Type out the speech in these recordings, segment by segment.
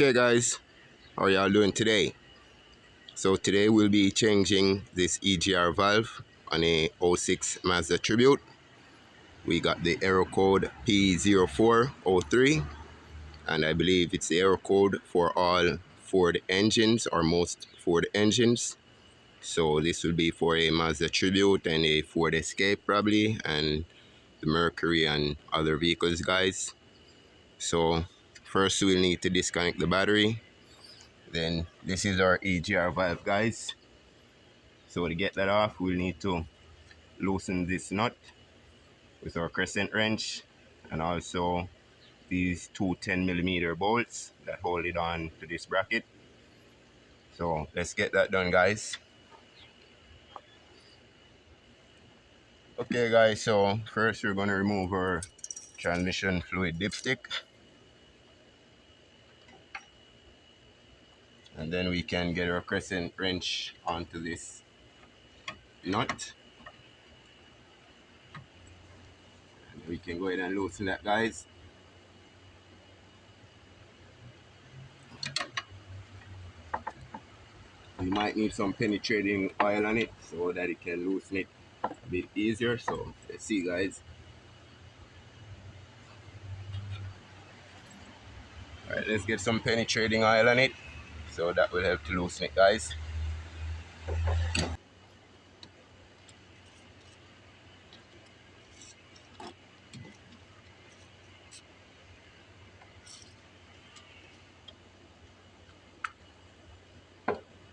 Okay guys, how are y'all doing today? So today we'll be changing this EGR valve on a '06 Mazda Tribute. We got the error code P0403, and I believe it's the error code for all Ford engines or most Ford engines. So this will be for a Mazda Tribute and a Ford Escape probably, and the Mercury and other vehicles, guys. So first we'll need to disconnect the battery. Then this is our EGR valve, guys. So to get that off, we'll need to loosen this nut with our crescent wrench, and also these two 10mm bolts that hold it on to this bracket. So let's get that done, guys. Okay guys, so first we're going to remove our transmission fluid dipstick, and then we can get our crescent wrench onto this nut. And we can go ahead and loosen that, guys. We might need some penetrating oil on it so that it can loosen it a bit easier. So let's see, guys. Alright, let's get some penetrating oil on it, so that will help to loosen it, guys.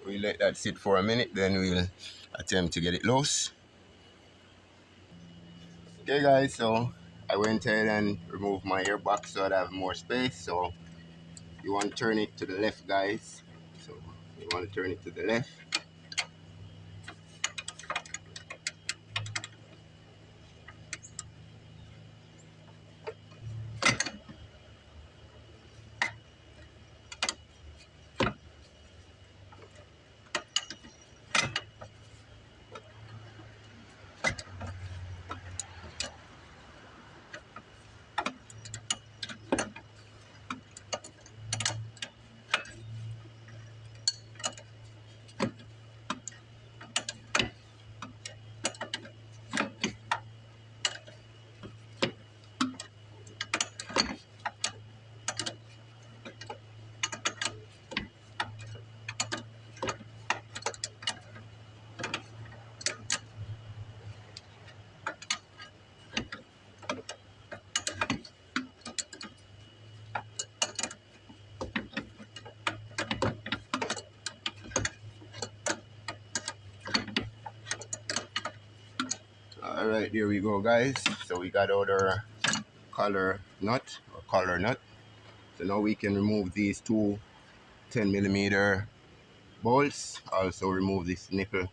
We'll let that sit for a minute, then we'll attempt to get it loose. Okay guys, so I went ahead and removed my airbox so I'd have more space. So you want to turn it to the left, guys. So you want to turn it to the left. Alright, there we go, guys. So we got out our collar nut or collar nut. So now we can remove these two 10mm bolts. Also remove this nipple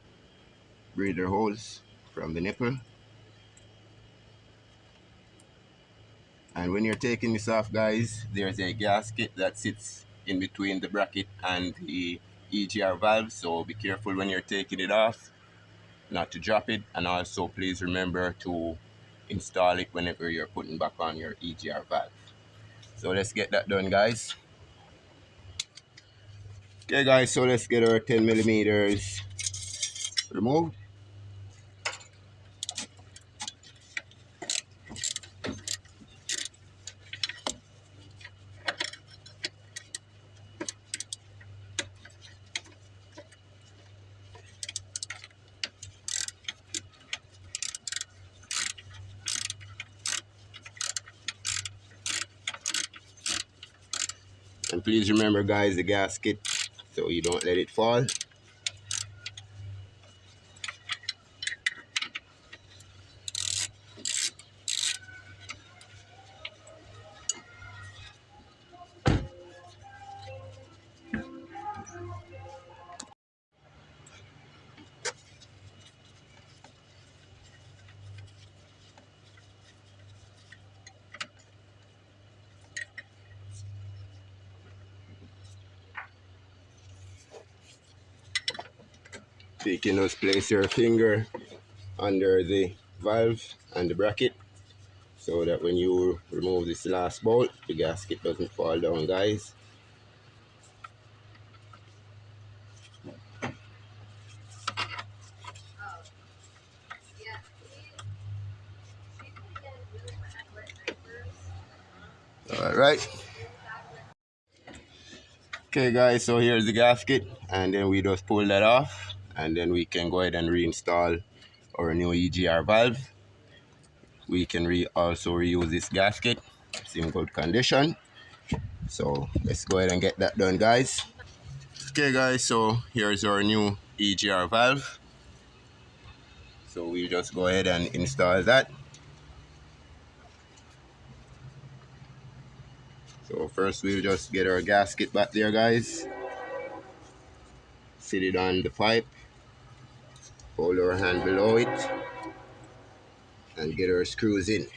breather holes from the nipple. And when you're taking this off, guys, there's a gasket that sits in between the bracket and the EGR valve. So be careful when you're taking it off not to drop it, and also please remember to install it whenever you're putting back on your EGR valve. So let's get that done, guys. Okay guys, so let's get our 10mm removed. And please remember, guys, the gasket, so you don't let it fall. So you can just place your finger under the valve and the bracket so that when you remove this last bolt, the gasket doesn't fall down, guys. All right. Okay guys, so here's the gasket, and then we just pull that off, and then we can go ahead and reinstall our new EGR valve. We can also reuse this gasket. It's in good condition. So let's go ahead and get that done, guys. Okay guys, so here's our new EGR valve. So we'll just go ahead and install that. So first we'll just get our gasket back there, guys. Sit it on the pipe. Hold our hand below it. And get our screws in.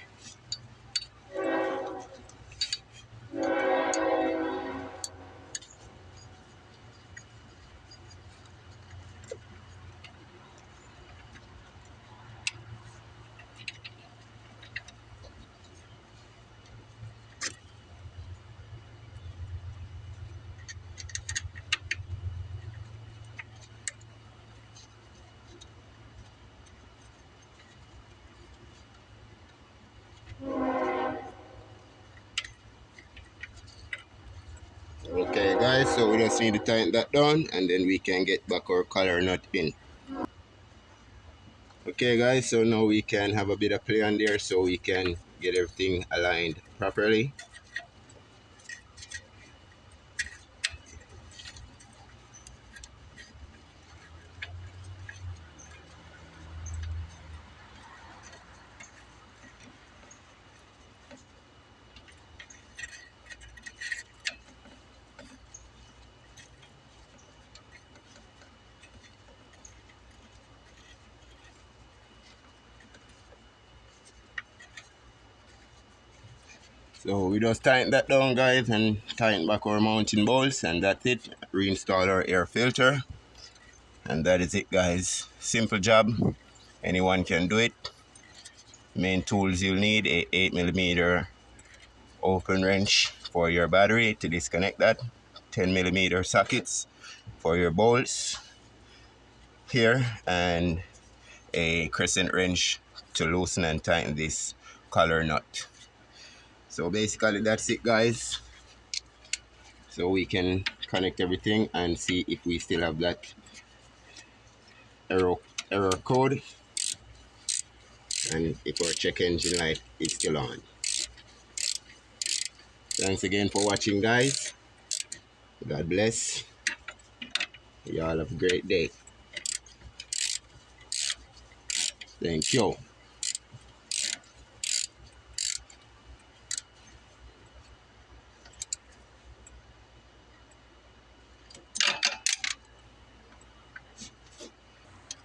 Okay guys, so we just need to tighten that down, and then we can get back our collar nut in. Okay guys, so now we can have a bit of play on there so we can get everything aligned properly. So we just tighten that down, guys, and tighten back our mounting bolts, and that's it. Reinstall our air filter, and that is it, guys. Simple job. Anyone can do it. Main tools you'll need: a 8mm open wrench for your battery to disconnect that, 10mm sockets for your bolts here, and a crescent wrench to loosen and tighten this collar nut. So basically that's it, guys. So we can connect everything and see if we still have that error code, and if our check engine light is still on. Thanks again for watching, guys. God bless. You all have a great day. Thank you.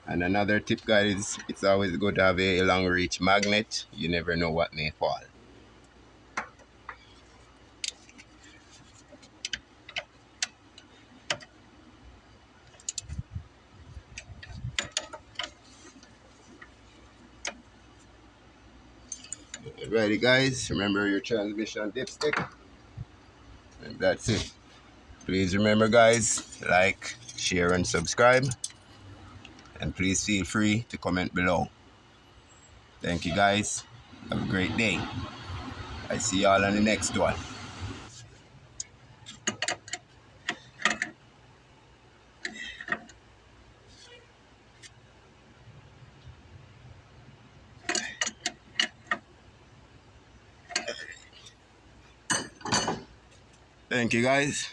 And another tip, guys, it's always good to have a long reach magnet. You never know what may fall. Alrighty, guys, remember your transmission dipstick. And that's it. Please remember, guys, like, share, and subscribe. And please feel free to comment below. Thank you, guys. Have a great day. I see y'all on the next one. Thank you, guys.